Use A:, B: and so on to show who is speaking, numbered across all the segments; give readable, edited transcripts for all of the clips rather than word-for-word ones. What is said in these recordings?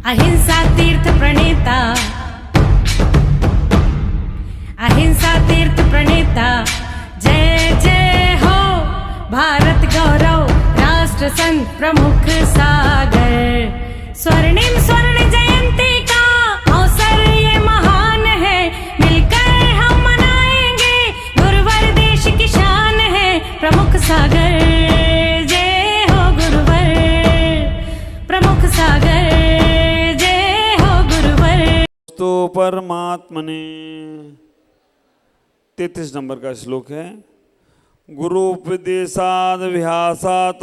A: अहिंसा तीर्थ प्रणेता, अहिंसा तीर्थ प्रणेता, जय जय हो भारत गौरव राष्ट्र संत प्रमुख सागर। स्वर्णिम स्वर्ण जयंती का अवसर ये महान है, मिलकर हम मनाएंगे गुरुवर देश की शान है प्रमुख सागर। जय हो गुरुवर प्रमुख सागर, जय हो गुरुवर।
B: तो परमात्मने 33 नंबर का श्लोक है। गुरु उपदेशाद अभ्यासात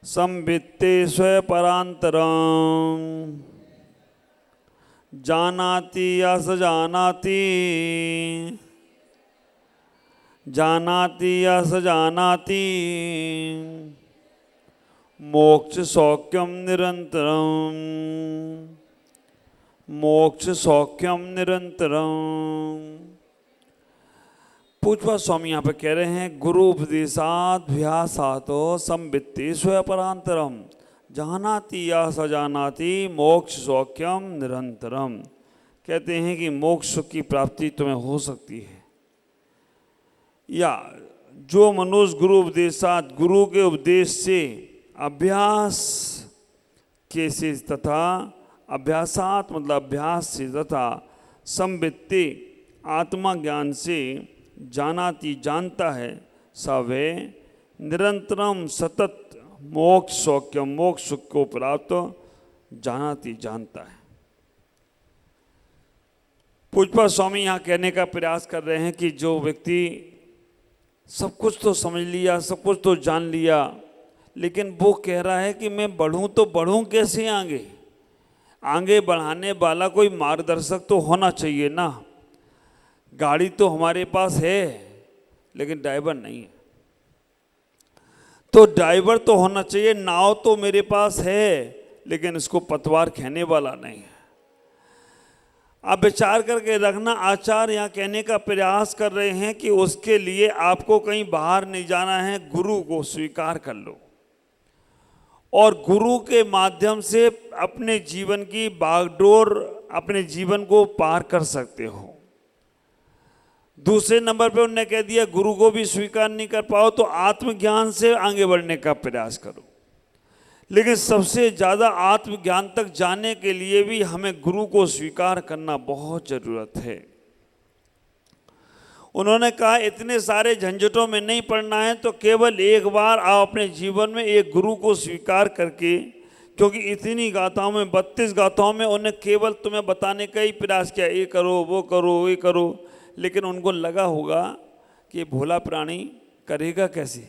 B: संवित्ते स्वपरांतरं जानाति यस जानाति, जानाति यस जानाति मोक्ष सौख्यम निरंतरम, मोक्ष सौख्यम निरंतरम। पूज्य स्वामी यहाँ पे कह रहे हैं गुरु उपदेशाभ्यासातो संवित्ति स्वपरांतरम जानाति या सजानाति मोक्ष सौख्यम निरंतरम। कहते हैं कि मोक्ष की प्राप्ति तुम्हें हो सकती है, या जो मनुष्य गुरु उपदेशात गुरु के उपदेश से अभ्यास के से तथा अभ्यासात मतलब अभ्यास से तथा संवित्ति आत्मा ज्ञान से जानाति जानता है, सवे निरंतरम सतत मोक्ष सौख्य मोक्ष सुख को प्राप्त जानाति जानता है। पूज्य स्वामी यहाँ कहने का प्रयास कर रहे हैं कि जो व्यक्ति सब कुछ तो समझ लिया, सब कुछ तो जान लिया, लेकिन वो कह रहा है कि मैं बढ़ूं तो बढ़ूं कैसे आगे, आगे बढ़ाने वाला कोई मार्गदर्शक तो होना चाहिए ना। गाड़ी तो हमारे पास है लेकिन ड्राइवर नहीं है, तो ड्राइवर तो होना चाहिए। नाव तो मेरे पास है लेकिन इसको पतवार खेने वाला नहीं है। आप विचार करके रखना। आचार्य यहाँ कहने का प्रयास कर रहे हैं कि उसके लिए आपको कहीं बाहर नहीं जाना है, गुरु को स्वीकार कर लो और गुरु के माध्यम से अपने जीवन की बागडोर, अपने जीवन को पार कर सकते हो। दूसरे नंबर पे उन्होंने कह दिया गुरु को भी स्वीकार नहीं कर पाओ तो आत्मज्ञान से आगे बढ़ने का प्रयास करो। लेकिन सबसे ज़्यादा आत्मज्ञान तक जाने के लिए भी हमें गुरु को स्वीकार करना बहुत ज़रूरत है। उन्होंने कहा इतने सारे झंझटों में नहीं पड़ना है, तो केवल एक बार आप अपने जीवन में एक गुरु को स्वीकार करके, क्योंकि इतनी गाथाओं में 32 गाथाओं में उन्हें केवल तुम्हें बताने का ही प्रयास किया, ये करो वो करो ये करो, लेकिन उनको लगा होगा कि भोला प्राणी करेगा कैसे,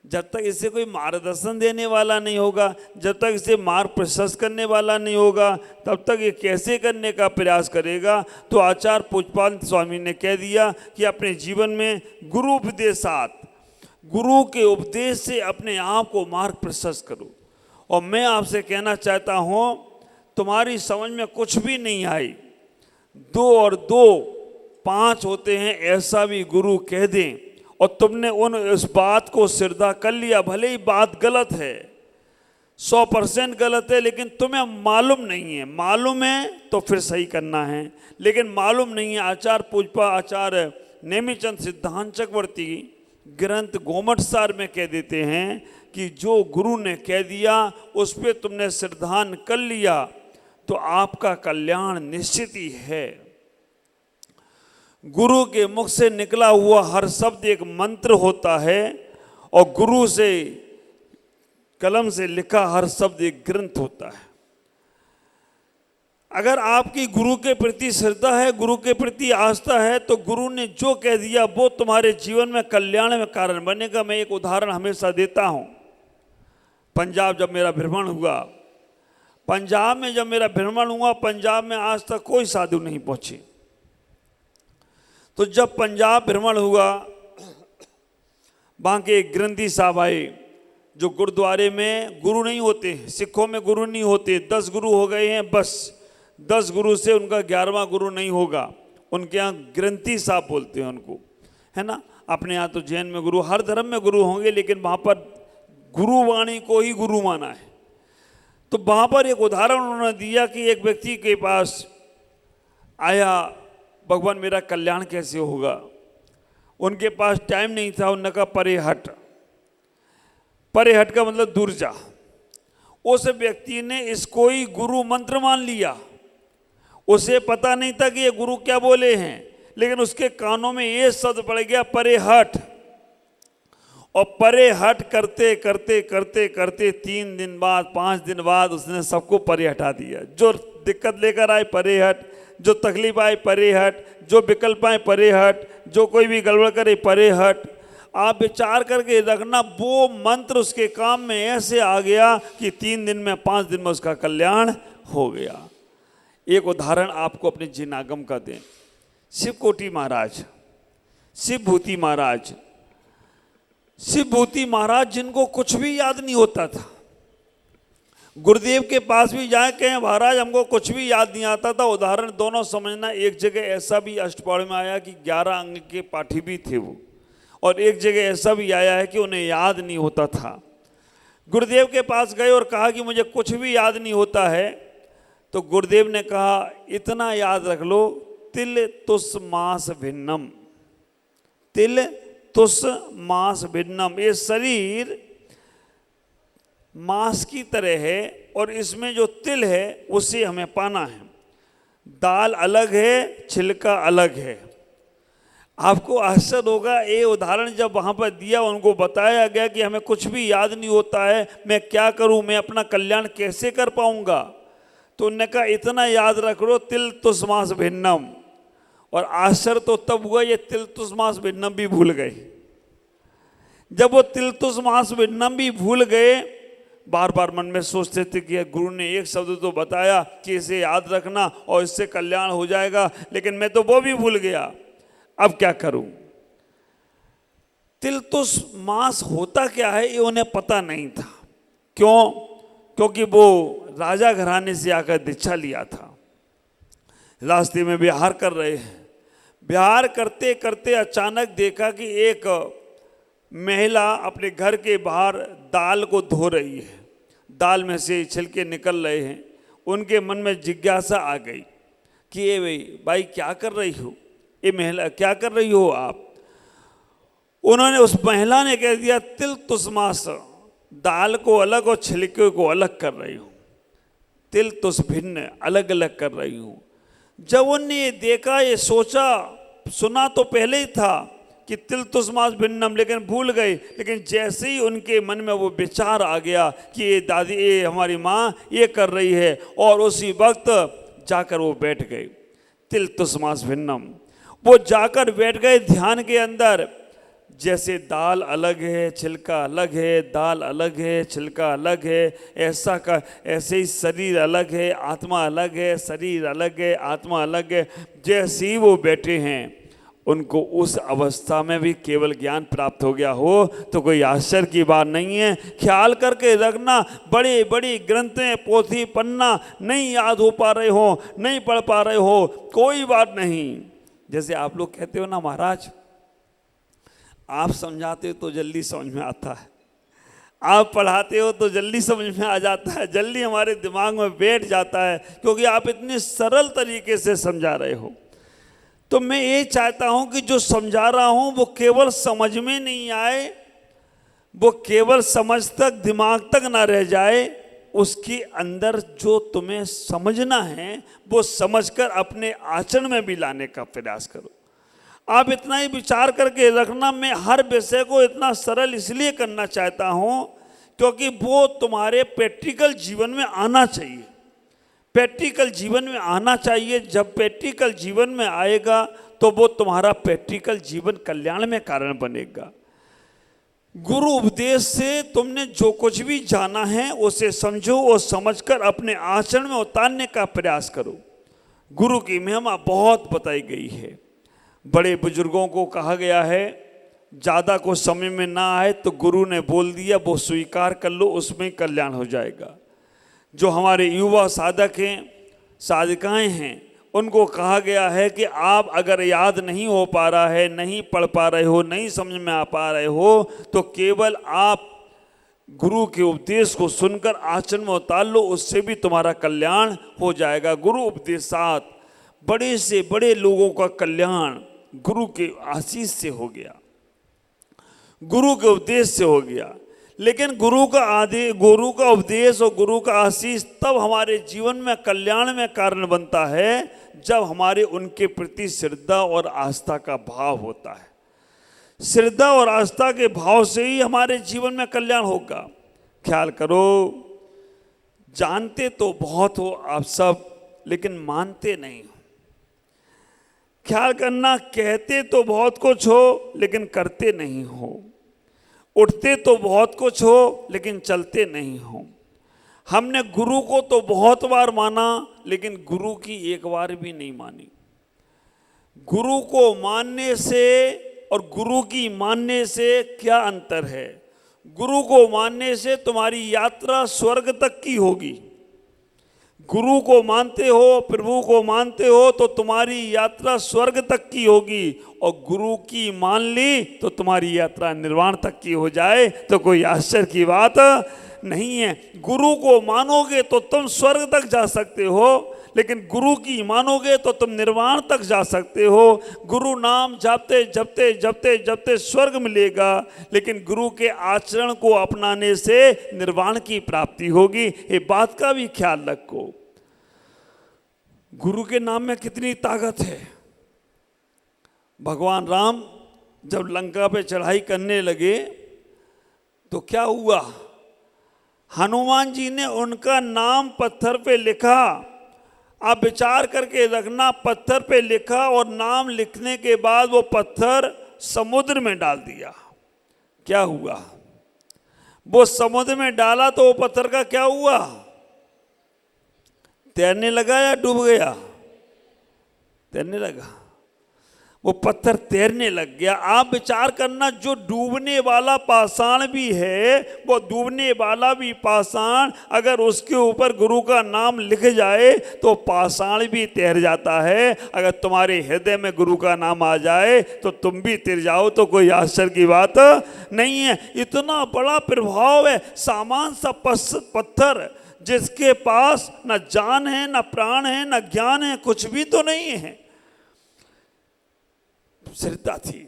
B: जब तक इसे कोई मार्गदर्शन देने वाला नहीं होगा, जब तक इसे मार्ग प्रशस्त करने वाला नहीं होगा, तब तक ये कैसे करने का प्रयास करेगा। तो आचार्य पूज्यपाद स्वामी ने कह दिया कि अपने जीवन में गुरु उपदेशात, गुरु के उपदेश से अपने आप को मार्ग प्रशस्त करो। और मैं आपसे कहना चाहता हूँ, तुम्हारी समझ में कुछ भी नहीं आई, 2 और 2 5 होते हैं, ऐसा भी गुरु कह दें और तुमने उस बात को सिरदा कर लिया, भले ही बात गलत है, 100% गलत है, लेकिन तुम्हें मालूम नहीं है। मालूम है तो फिर सही करना है, लेकिन मालूम नहीं है। आचार्य पूज्यपा आचार्य नेमिचंद सिद्धांत चक्रवर्ती ग्रंथ गोमटसार में कह देते हैं कि जो गुरु ने कह दिया उस पर तुमने सिरधान कर लिया तो आपका कल्याण निश्चित ही है। गुरु के मुख से निकला हुआ हर शब्द एक मंत्र होता है और गुरु से कलम से लिखा हर शब्द एक ग्रंथ होता है। अगर आपकी गुरु के प्रति श्रद्धा है, गुरु के प्रति आस्था है, तो गुरु ने जो कह दिया वो तुम्हारे जीवन में कल्याण में कारण बनेगा। मैं एक उदाहरण हमेशा देता हूँ। पंजाब जब मेरा भ्रमण हुआ, पंजाब में जब मेरा भ्रमण हुआ, पंजाब में आज तक कोई साधु नहीं पहुँचे। तो जब पंजाब भ्रमण हुआ, वहाँ के एक ग्रंथी साहब आए जो गुरुद्वारे में गुरु नहीं होते, सिखों में गुरु नहीं होते, 10 गुरु हो गए हैं, बस 10 गुरु से उनका 11वां गुरु नहीं होगा। उनके यहाँ ग्रंथी साहब बोलते हैं उनको, है ना। अपने यहाँ तो जैन में गुरु, हर धर्म में गुरु होंगे, लेकिन वहाँ पर गुरुवाणी को ही गुरु माना है। तो वहाँ पर एक उदाहरण उन्होंने दिया कि एक व्यक्ति के पास आया, भगवान मेरा कल्याण कैसे होगा। उनके पास टाइम नहीं था, उन्होंने कहा परे हट। परे हट का मतलब दूर जा। उस व्यक्ति ने इसको ही गुरु मंत्र मान लिया। उसे पता नहीं था कि ये गुरु क्या बोले हैं, लेकिन उसके कानों में ये शब्द पड़ गया परे हट। और परे हट करते करते करते करते 3 दिन बाद 5 दिन बाद उसने सबको परे हटा दिया। जो दिक्कत लेकर आए परे हट, जो तकलीफ आए परे हट, जो विकल्प आए परे हट, जो कोई भी गड़बड़ करे परे हट। आप विचार करके रखना, वो मंत्र उसके काम में ऐसे आ गया कि 3 दिन में 5 दिन में उसका कल्याण हो गया। एक उदाहरण आपको अपने जिनागम का दें। शिवकोटि महाराज, शिवभूति महाराज, शिवभूति महाराज जिनको कुछ भी याद नहीं होता था। गुरुदेव के पास भी जाए कहें महाराज हमको कुछ भी याद नहीं आता था। उदाहरण दोनों समझना, एक जगह ऐसा भी अष्टपौड़ी में आया कि 11 अंग के पाठी भी थे वो, और एक जगह ऐसा भी आया है कि उन्हें याद नहीं होता था। गुरुदेव के पास गए और कहा कि मुझे कुछ भी याद नहीं होता है। तो गुरुदेव ने कहा इतना याद रख लो, तिल तुस मास भिन्नम, तिल तुस मास भिन्नम। ये शरीर मांस की तरह है और इसमें जो तिल है उसे हमें पाना है। दाल अलग है, छिलका अलग है। आपको आश्चर्य होगा, ये उदाहरण जब वहाँ पर दिया, उनको बताया गया कि हमें कुछ भी याद नहीं होता है, मैं क्या करूँ, मैं अपना कल्याण कैसे कर पाऊँगा। तो उन्होंने कहा इतना याद रख लो, तिल तुस मास भिन्नम। और आश्चर्य तो तब हुआ ये तिल तुस मास भिन्नम भी भूल गए। जब वो तिल तुस मास भिन्नम भी भूल गए, बार बार मन में सोचते थे कि गुरु ने एक शब्द तो बताया कि इसे याद रखना और इससे कल्याण हो जाएगा, लेकिन मैं तो वो भी भूल गया, अब क्या करूं। तिल तुस मास होता क्या है ये उन्हें पता नहीं था। क्यों? क्योंकि वो राजा घराने से आकर दीक्षा लिया था। रास्ते में विहार कर रहे हैं, विहार करते करते अचानक देखा कि एक महिला अपने घर के बाहर दाल को धो रही है। दाल में से छिलके निकल रहे हैं। उनके मन में जिज्ञासा आ गई कि ये भाई क्या कर रही हो, ये महिला क्या कर रही हो आप। उन्होंने, उस महिला ने कह दिया तिल तुस मास, दाल को अलग और छिलके को अलग कर रही हूँ, तिल तुस भिन्न, अलग अलग कर रही हूँ। जब उन्होंने ये देखा, ये सोचा, सुना तो पहले ही था कि तिल तुस मास भिन्नम, लेकिन भूल गए। लेकिन जैसे ही उनके मन में वो विचार आ गया कि ये दादी, ये हमारी माँ ये कर रही है, और उसी वक्त जाकर वो बैठ गए। तिल तुस मास भिन्नम, वो जाकर बैठ गए ध्यान के अंदर। जैसे दाल अलग है, छिलका अलग है, दाल अलग है, छिलका अलग है, ऐसे ही शरीर अलग है, आत्मा अलग है, शरीर अलग है, आत्मा अलग है। जैसे ही वो बैठे हैं, उनको उस अवस्था में भी केवल ज्ञान प्राप्त हो गया हो तो कोई आश्चर्य की बात नहीं है। ख्याल करके रखना, बड़ी बड़ी ग्रंथें, पोथी पन्ना नहीं याद हो पा रहे हो, नहीं पढ़ पा रहे हो, कोई बात नहीं। जैसे आप लोग कहते हो ना महाराज, आप समझाते हो तो जल्दी समझ में आता है, आप पढ़ाते हो तो जल्दी समझ में आ जाता है, जल्दी हमारे दिमाग में बैठ जाता है, क्योंकि आप इतने सरल तरीके से समझा रहे हो। तो मैं ये चाहता हूं कि जो समझा रहा हूं वो केवल समझ में नहीं आए, वो केवल समझ तक, दिमाग तक ना रह जाए, उसके अंदर जो तुम्हें समझना है वो समझकर अपने आचरण में भी लाने का प्रयास करो। आप इतना ही विचार करके रखना, मैं हर विषय को इतना सरल इसलिए करना चाहता हूं क्योंकि वो तुम्हारे प्रैक्टिकल जीवन में आना चाहिए, प्रैक्टिकल जीवन में आना चाहिए। जब प्रैक्टिकल जीवन में आएगा तो वो तुम्हारा प्रैक्टिकल जीवन कल्याण में कारण बनेगा। गुरु उपदेश से तुमने जो कुछ भी जाना है उसे समझो और समझकर अपने आचरण में उतारने का प्रयास करो। गुरु की महिमा बहुत बताई गई है। बड़े बुजुर्गों को कहा गया है, ज़्यादा को समझ में ना आए तो गुरु ने बोल दिया वो स्वीकार कर लो, उसमें कल्याण हो जाएगा। जो हमारे युवा साधक हैं, साधिकाएं हैं, उनको कहा गया है कि आप अगर याद नहीं हो पा रहा है, नहीं पढ़ पा रहे हो, नहीं समझ में आ पा रहे हो, तो केवल आप गुरु के उपदेश को सुनकर आचरण में उतार लो, उससे भी तुम्हारा कल्याण हो जाएगा। गुरु उपदेशात बड़े से बड़े लोगों का कल्याण गुरु के आशीष से हो गया, गुरु के उपदेश से हो गया। लेकिन गुरु का उपदेश और गुरु का आशीष तब हमारे जीवन में कल्याण में कारण बनता है जब हमारे उनके प्रति श्रद्धा और आस्था का भाव होता है। श्रद्धा और आस्था के भाव से ही हमारे जीवन में कल्याण होगा। ख्याल करो, जानते तो बहुत हो आप सब, लेकिन मानते नहीं हो। ख्याल करना, कहते तो बहुत कुछ हो लेकिन करते नहीं हो। उठते तो बहुत कुछ हो लेकिन चलते नहीं हो। हमने गुरु को तो बहुत बार माना, लेकिन गुरु की एक बार भी नहीं मानी। गुरु को मानने से और गुरु की मानने से क्या अंतर है? गुरु को मानने से तुम्हारी यात्रा स्वर्ग तक की होगी। गुरु को मानते हो, प्रभु को मानते हो तो तुम्हारी यात्रा स्वर्ग तक की होगी, और गुरु की मान ली तो तुम्हारी यात्रा निर्वाण तक की हो जाए तो कोई आश्चर्य की बात नहीं है। गुरु को मानोगे तो तुम स्वर्ग तक जा सकते हो, लेकिन गुरु की मानोगे तो तुम निर्वाण तक जा सकते हो। गुरु नाम जपते जपते जपते जपते स्वर्ग मिलेगा, लेकिन गुरु के आचरण को अपनाने से निर्वाण की प्राप्ति होगी। ये बात का भी ख्याल रखो। गुरु के नाम में कितनी ताकत है। भगवान राम जब लंका पे चढ़ाई करने लगे तो क्या हुआ? हनुमान जी ने उनका नाम पत्थर पे लिखा। आप विचार करके रखना, पत्थर पे लिखा और नाम लिखने के बाद वो पत्थर समुद्र में डाल दिया। क्या हुआ? वो समुद्र में डाला तो वो पत्थर का क्या हुआ? तैरने लगा या डूब गया? तैरने लगा। वो पत्थर तैरने लग गया। आप विचार करना, जो डूबने वाला पाषाण भी है, वो डूबने वाला भी पाषाण अगर उसके ऊपर गुरु का नाम लिख जाए तो पाषाण भी तैर जाता है। अगर तुम्हारे हृदय में गुरु का नाम आ जाए तो तुम भी तैर जाओ, तो कोई आश्चर्य की बात नहीं है। इतना बड़ा प्रभाव है। सामान सा पत्थर जिसके पास न जान है, न प्राण है, न ज्ञान है, कुछ भी तो नहीं है। श्रद्धा थी,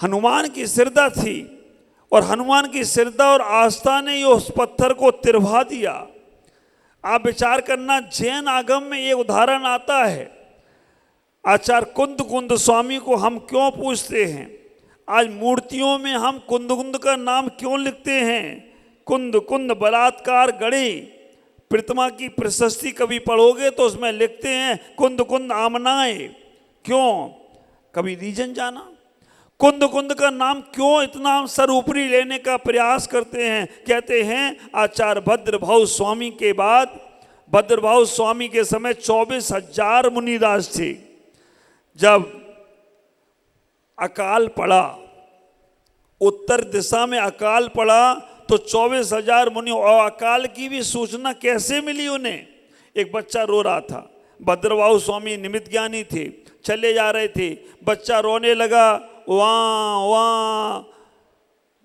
B: हनुमान की श्रद्धा थी, और हनुमान की श्रद्धा और आस्था ने उस पत्थर को तिरभा दिया। आप विचार करना, जैन आगम में ये उदाहरण आता है। आचार्य कुंद स्वामी को हम क्यों पूछते हैं? आज मूर्तियों में हम कुंद का नाम क्यों लिखते हैं? कुंद बलात्कार गढ़ी। प्रतिमा की प्रशस्ति कभी पढ़ोगे तो उसमें लिखते हैं कुंद आमनाए। क्यों? कभी रीजन जाना? कुंद का नाम क्यों इतना हम सर ऊपरी लेने का प्रयास करते हैं? कहते हैं आचार्य भद्रभाव स्वामी के बाद, भद्रभाव स्वामी के समय 24,000 मुनिदास थे। जब अकाल पड़ा, उत्तर दिशा में अकाल पड़ा, तो 24,000 मुनि, और अकाल की भी सूचना कैसे मिली उन्हें? एक बच्चा रो रहा था। भद्रभाव स्वामी निमित्त ज्ञानी थे, चले जा रहे थे, बच्चा रोने लगा, वहाँ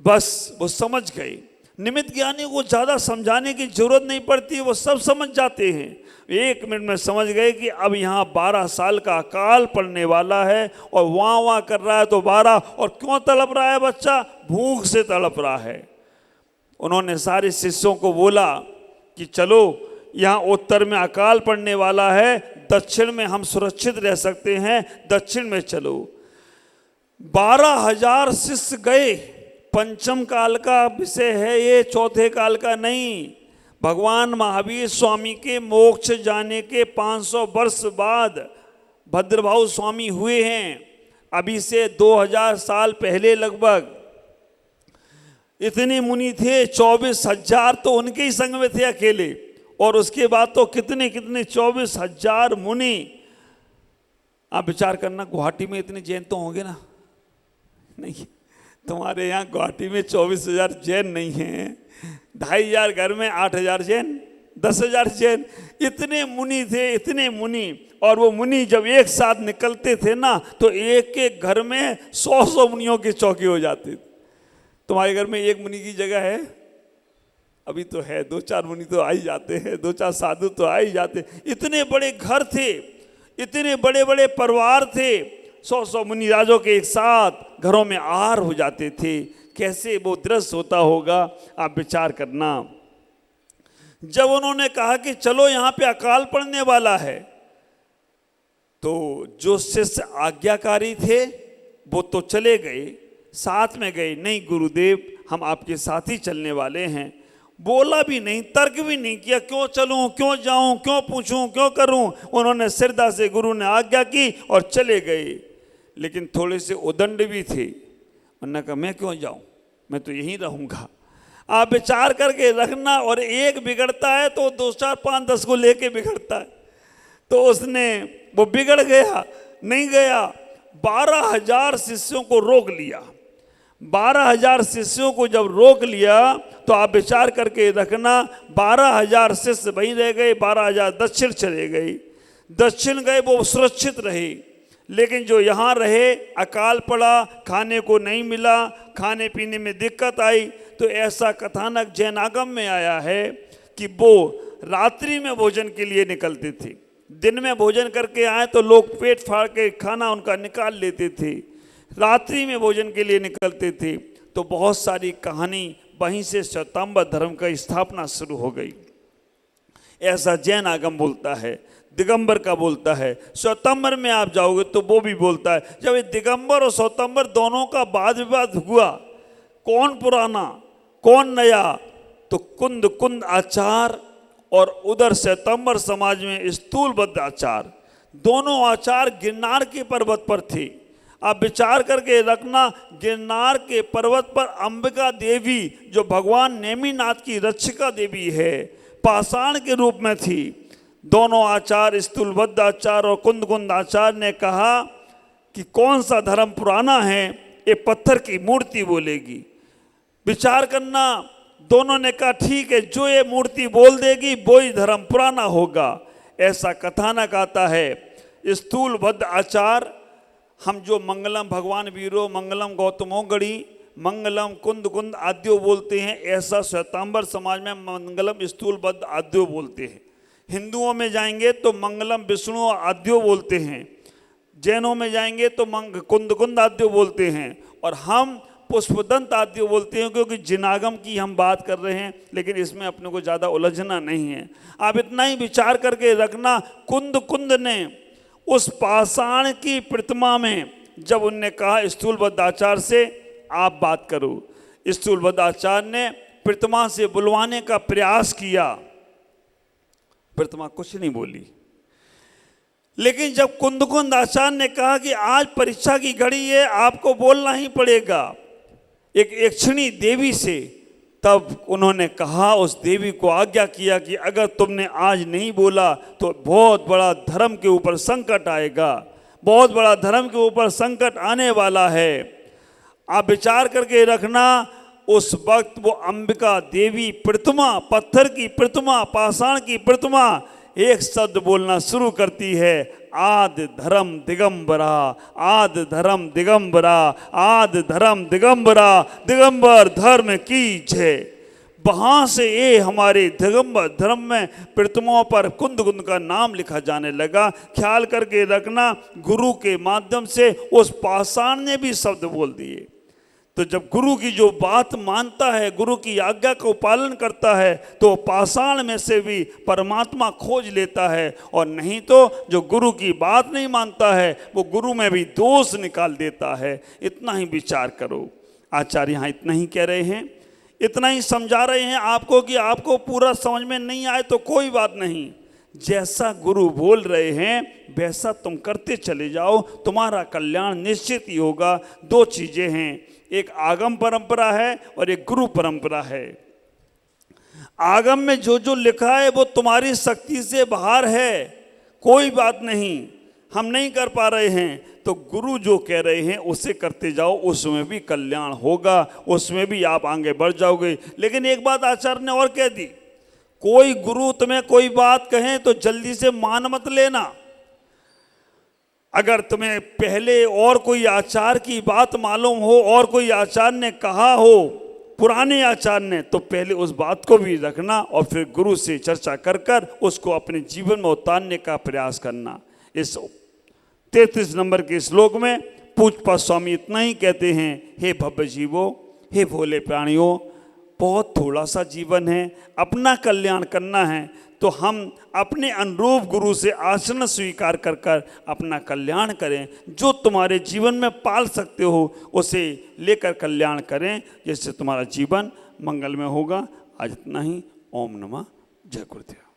B: बस वो समझ गए। निमित्त ज्ञानी को ज़्यादा समझाने की जरूरत नहीं पड़ती, वो सब समझ जाते हैं। 1 मिनट में समझ गए कि अब यहाँ 12 साल का अकाल पड़ने वाला है, और वहाँ कर रहा है तो 12, और क्यों तड़प रहा है बच्चा? भूख से तड़प रहा है। उन्होंने सारे शिष्यों को बोला कि चलो, यहाँ उत्तर में अकाल पड़ने वाला है, दक्षिण में हम सुरक्षित रह सकते हैं, दक्षिण में चलो। 12,000 शिष्य गए। पंचम काल का विषय है ये, चौथे काल का नहीं। भगवान महावीर स्वामी के मोक्ष जाने के 500 वर्ष बाद भद्रभाव स्वामी हुए हैं। अभी से 2000 साल पहले लगभग इतने मुनि थे। 24,000 तो उनके ही संग में थे अकेले, और उसके बाद तो कितने 24,000 मुनि। आप विचार करना, गुवाहाटी में इतने जैन तो होंगे ना? नहीं, तुम्हारे यहाँ गुवाहाटी में 24,000 जैन नहीं हैं। 2,500 घर में 8,000 जैन, 10,000 जैन। इतने मुनि थे, इतने मुनि। और वो मुनि जब एक साथ निकलते थे ना, तो एक एक घर में 100 मुनियों की चौकी हो जाती। तुम्हारे घर में एक मुनि की जगह है? अभी तो है, 2-4 मुनि तो आ ही जाते हैं, 2-4 साधु तो आ ही जाते। इतने बड़े घर थे, इतने बड़े बड़े परिवार थे, 100-100 मुनि राजों के एक साथ घरों में आहार हो जाते थे। कैसे वो दृश्य होता होगा, आप विचार करना। जब उन्होंने कहा कि चलो यहाँ पे अकाल पड़ने वाला है, तो जो शिष्य आज्ञाकारी थे वो तो चले गए, साथ में गए। नहीं गुरुदेव, हम आपके साथ ही चलने वाले हैं। बोला भी नहीं, तर्क भी नहीं किया, क्यों चलूं, क्यों जाऊं, क्यों पूछूं, क्यों करूं। उन्होंने श्रद्धा से गुरु ने आज्ञा की और चले गए। लेकिन थोड़े से उदंड भी थे। उन्होंने कहा मैं क्यों जाऊं, मैं तो यहीं रहूंगा। आप विचार करके रखना। और एक बिगड़ता है तो 2, 4, 5, 10 को लेके बिगड़ता है। तो उसने, वो बिगड़ गया, नहीं गया, 12,000 शिष्यों को रोक लिया। 12,000 शिष्यों को जब रोक लिया तो आप विचार करके रखना, 12,000 शिष्य वहीं रह गए, 12,000 दक्षिण चले गए। दक्षिण गए, वो सुरक्षित रहे। लेकिन जो यहाँ रहे, अकाल पड़ा, खाने को नहीं मिला, खाने पीने में दिक्कत आई। तो ऐसा कथानक जैन आगम में आया है कि वो रात्रि में भोजन के लिए निकलते थे। दिन में भोजन करके आए तो लोग पेट फाड़ के खाना उनका निकाल लेते थे, रात्रि में भोजन के लिए निकलते थे। तो बहुत सारी कहानी वहीं से श्वेतांबर धर्म का स्थापना शुरू हो गई। ऐसा जैन आगम बोलता है, दिगंबर का बोलता है। श्वेतांबर में आप जाओगे तो वो भी बोलता है। जब ये दिगंबर और श्वेतांबर दोनों का वाद विवाद हुआ, कौन पुराना कौन नया, तो कुंद आचार और उधर श्वेतांबर समाज में स्थूलबद्ध आचार, दोनों आचार गिरनार के पर्वत पर थे। आप विचार करके रखना, गिरनार के पर्वत पर अंबिका देवी, जो भगवान नेमिनाथ की रक्षिका देवी है, पाषाण के रूप में थी। दोनों आचार, स्थूलबद्ध आचार और कुंद आचार ने कहा कि कौन सा धर्म पुराना है, ये पत्थर की मूर्ति बोलेगी। विचार करना, दोनों ने कहा ठीक है, जो ये मूर्ति बोल देगी वो ही धर्म पुराना होगा। ऐसा कथानक आता है। स्थूलबद्ध आचार, हम जो मंगलम भगवान वीरो, मंगलम गौतमो गढ़ी, मंगलम कुंद आद्यो बोलते हैं, ऐसा श्वेतांबर समाज में मंगलम स्थूलबद्ध आद्यो बोलते हैं। हिंदुओं में जाएंगे तो मंगलम विष्णु आद्यो बोलते हैं, जैनों में जाएंगे तो कुंद आद्यो बोलते हैं, और हम पुष्पदंत आद्यो बोलते हैं, क्योंकि जिनागम की हम बात कर रहे हैं। लेकिन इसमें अपने को ज़्यादा उलझना नहीं है। आप इतना ही विचार करके रखना, कुंद ने उस पाषाण की प्रतिमा में जब उनने कहा स्थूलबद्ध आचार से आप बात करो, स्थूलबद्ध आचार ने प्रतिमा से बुलवाने का प्रयास किया, प्रतिमा कुछ नहीं बोली। लेकिन जब कुंद आचार्य ने कहा कि आज परीक्षा की घड़ी है, आपको बोलना ही पड़ेगा एक यक्षिणी देवी से, तब उन्होंने कहा, उस देवी को आज्ञा किया कि अगर तुमने आज नहीं बोला तो बहुत बड़ा धर्म के ऊपर संकट आएगा, बहुत बड़ा धर्म के ऊपर संकट आने वाला है। आप विचार करके रखना, उस वक्त वो अंबिका देवी प्रतिमा, पत्थर की प्रतिमा, पाषाण की प्रतिमा, एक शब्द बोलना शुरू करती है, आद धर्म दिगंबरा, आद धर्म दिगंबरा, आद धर्म दिगंबरा, दिगंबर धर्म की जय। वहाँ से ये हमारे दिगंबर धर्म में प्रतिमाओं पर कुंद का नाम लिखा जाने लगा। ख्याल करके रखना, गुरु के माध्यम से उस पाषाण ने भी शब्द बोल दिए। तो जब गुरु की जो बात मानता है, गुरु की आज्ञा को पालन करता है, तो पाषाण में से भी परमात्मा खोज लेता है। और नहीं तो जो गुरु की बात नहीं मानता है, वो गुरु में भी दोष निकाल देता है। इतना ही विचार करो। आचार्य यहाँ इतना ही कह रहे हैं, इतना ही समझा रहे हैं आपको कि आपको पूरा समझ में नहीं आए तो कोई बात नहीं, जैसा गुरु बोल रहे हैं वैसा तुम करते चले जाओ, तुम्हारा कल्याण निश्चित ही होगा। दो चीज़ें हैं, एक आगम परंपरा है और एक गुरु परंपरा है। आगम में जो जो लिखा है वो तुम्हारी शक्ति से बाहर है, कोई बात नहीं, हम नहीं कर पा रहे हैं, तो गुरु जो कह रहे हैं उसे करते जाओ, उसमें भी कल्याण होगा, उसमें भी आप आगे बढ़ जाओगे। लेकिन एक बात आचार्य ने और कह दी, कोई गुरु तुम्हें कोई बात कहे तो जल्दी से मान मत लेना। अगर तुम्हें पहले और कोई आचार्य की बात मालूम हो और कोई आचार्य ने कहा हो, पुराने आचार्य ने तो पहले उस बात को भी रखना और फिर गुरु से चर्चा कर कर उसको अपने जीवन में उतारने का प्रयास करना। इस 33 नंबर के श्लोक में पूज्यपाद स्वामी इतना ही कहते हैं, हे भव्य जीवो, हे भोले प्राणियों, बहुत थोड़ा सा जीवन है, अपना कल्याण करना है तो हम अपने अनुरूप गुरु से आचरण स्वीकार कर कर अपना कल्याण करें। जो तुम्हारे जीवन में पाल सकते हो उसे लेकर कल्याण करें, जिससे तुम्हारा जीवन मंगलमय होगा। आज इतना ही। ओम नमः जय गुरुदेव।